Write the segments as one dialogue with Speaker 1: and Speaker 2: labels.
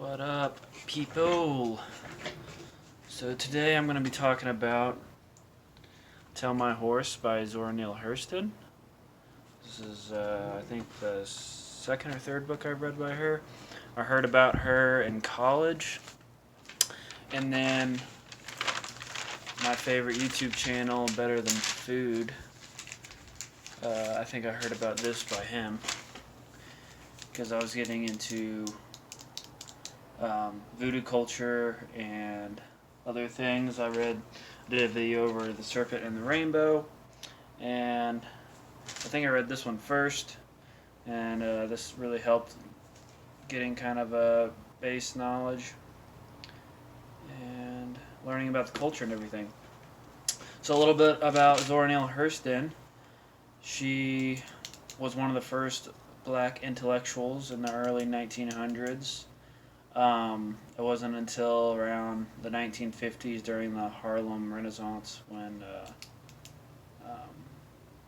Speaker 1: What up, people? So today I'm going to be talking about Tell My Horse by Zora Neale Hurston. This is, I think, the second or third book I've read by her. I heard about her in college. And then my favorite YouTube channel, Better Than Food, I think I heard about this by him. Because I was getting into voodoo culture and other things. Did a video over the serpent and the rainbow, and I think I read this one first, and this really helped getting kind of a base knowledge and learning about the culture and everything. So a little bit about Zora Neale Hurston. She was one of the first black intellectuals in the early 1900s. It wasn't until around the 1950s during the Harlem Renaissance when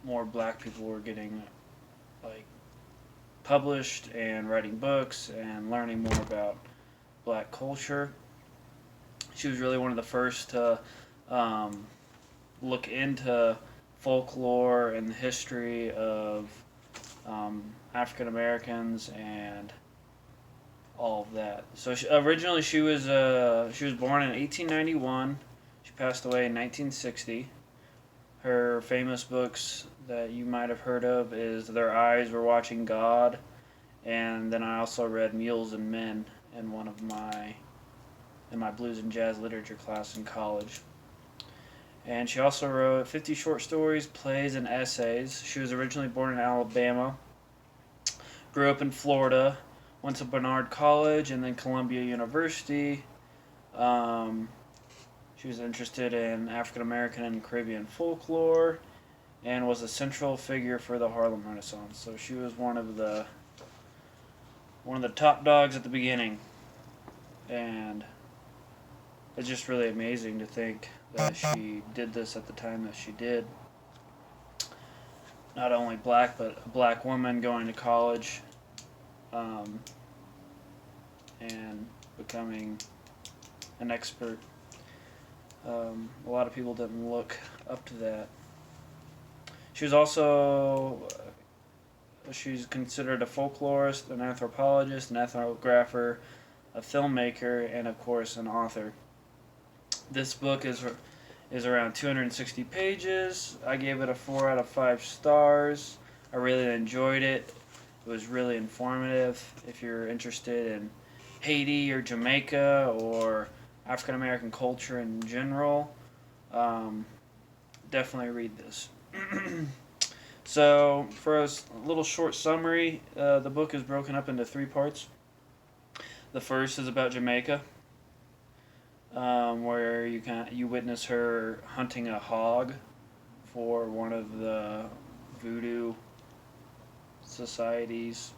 Speaker 1: more black people were getting like published and writing books and learning more about black culture. She was really one of the first to look into folklore and the history of African Americans and all of that. So originally she was born in 1891. She passed away in 1960. Her famous books that you might have heard of is Their Eyes Were Watching God, and then I also read Mules and Men in my blues and jazz literature class in college. And she also wrote 50 short stories, plays, and essays. She was originally born in Alabama, grew up in Florida, went to Barnard College and then Columbia University. She was interested in African American and Caribbean folklore and was a central figure for the Harlem Renaissance. So she was one of the top dogs at the beginning. And it's just really amazing to think that she did this at the time that she did. Not only black, but a black woman going to college. And becoming an expert. A lot of people didn't look up to that. She's considered a folklorist, an anthropologist, an ethnographer, a filmmaker, and of course an author. This book is around 260 pages. I gave it a 4 out of 5 stars. I really enjoyed it. It was really informative. If you're interested in Haiti or Jamaica or African American culture in general, definitely read this. So, for a little short summary, the book is broken up into 3 parts. The first is about Jamaica, where you witness her hunting a hog for one of the voodoo societies.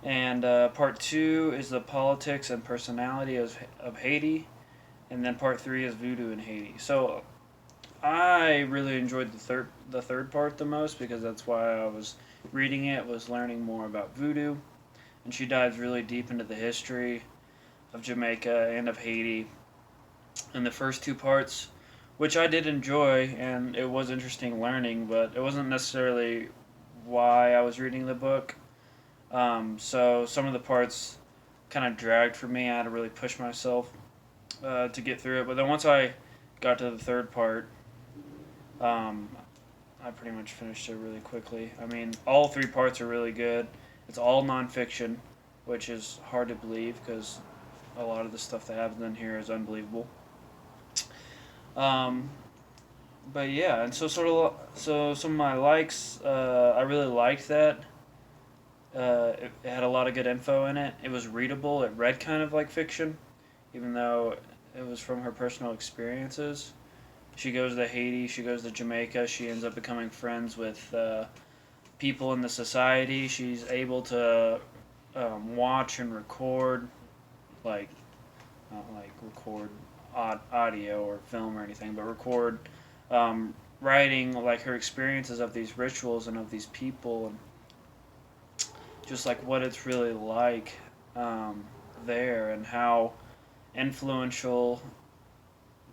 Speaker 1: And part 2 is the politics and personality of Haiti, and then part 3 is voodoo in Haiti. So I really enjoyed the third part the most because that's why I was reading it, was learning more about voodoo, and she dives really deep into the history of Jamaica and of Haiti in the first 2 parts, which I did enjoy, and it was interesting learning, but it wasn't necessarily why I was reading the book. So some of the parts kind of dragged for me. I had to really push myself to get through it. But then once I got to the third part, I pretty much finished it really quickly. I mean, all 3 parts are really good. It's all nonfiction, which is hard to believe because a lot of the stuff that happens in here is unbelievable. But yeah, and so some of my likes, I really liked that. It had a lot of good info in it. It was readable. It read kind of like fiction, even though it was from her personal experiences. She goes to Haiti. She goes to Jamaica. She ends up becoming friends with people in the society. She's able to watch and record, like not like record audio or film or anything, but record writing like her experiences of these rituals and of these people and just like what it's really like there and how influential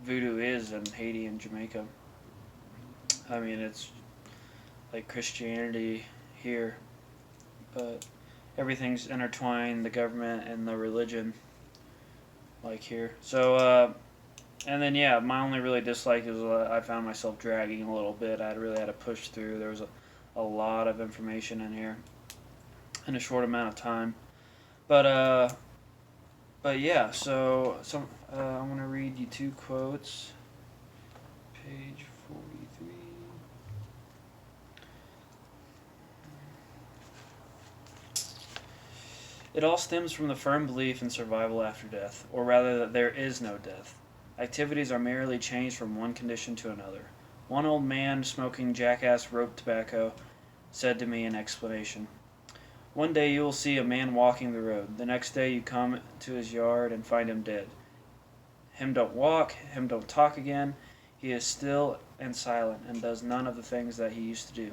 Speaker 1: voodoo is in Haiti and Jamaica. I mean, it's like Christianity here, but everything's intertwined, the government and the religion, like here. So, and then yeah, my only really dislike is I found myself dragging a little bit. I really had to push through. There was a lot of information in here in a short amount of time. But but yeah. So I'm gonna read you two quotes. Page 43. It all stems from the firm belief in survival after death, or rather that there is no death. Activities are merely changed from one condition to another. One old man smoking jackass rope tobacco said to me in explanation, "One day you will see a man walking the road. The next day you come to his yard and find him dead. Him don't walk, him don't talk again. He is still and silent and does none of the things that he used to do.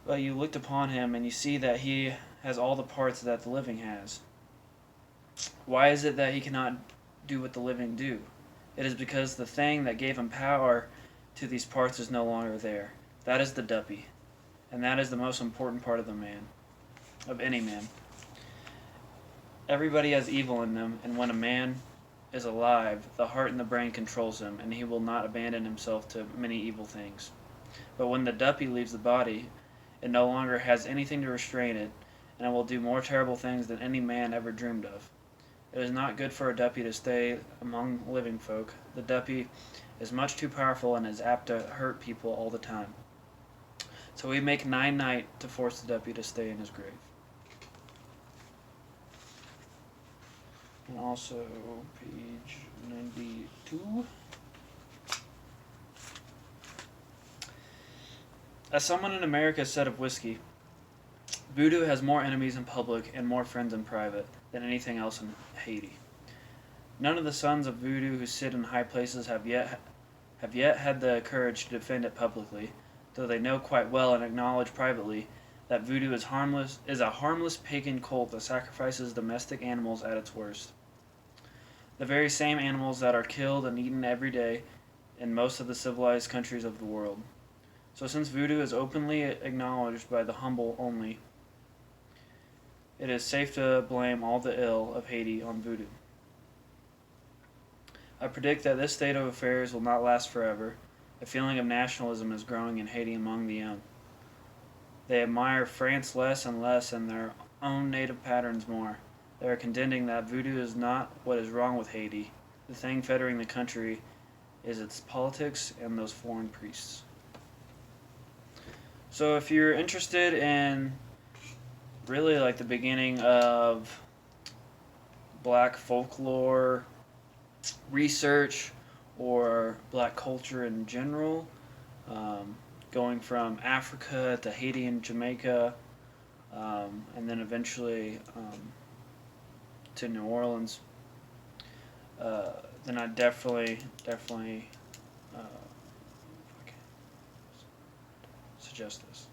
Speaker 1: But you looked upon him and you see that he has all the parts that the living has. Why is it that he cannot do what the living do? It is because the thing that gave him power to these parts is no longer there. That is the duppy, and that is the most important part of the man, of any man. Everybody has evil in them, and when a man is alive, the heart and the brain controls him, and he will not abandon himself to many evil things. But when the duppy leaves the body, it no longer has anything to restrain it, and it will do more terrible things than any man ever dreamed of. It is not good for a duppy to stay among living folk. The duppy is much too powerful and is apt to hurt people all the time. So we make 9 night to force the duppy to stay in his grave." And also page 92. As someone in America said of whiskey, voodoo has more enemies in public and more friends in private than anything else in Haiti. None of the sons of voodoo who sit in high places have yet had the courage to defend it publicly, though they know quite well and acknowledge privately that voodoo is a harmless pagan cult that sacrifices domestic animals at its worst. The very same animals that are killed and eaten every day in most of the civilized countries of the world. So since voodoo is openly acknowledged by the humble only, it is safe to blame all the ill of Haiti on voodoo. I predict that this state of affairs will not last forever. A feeling of nationalism is growing in Haiti among the young. They admire France less and less and their own native patterns more. They are contending that voodoo is not what is wrong with Haiti. The thing fettering the country is its politics and those foreign priests. So if you're interested in really like the beginning of black folklore research or black culture in general, going from Africa to Haiti and Jamaica, and then eventually to New Orleans, then I definitely uh, suggest this.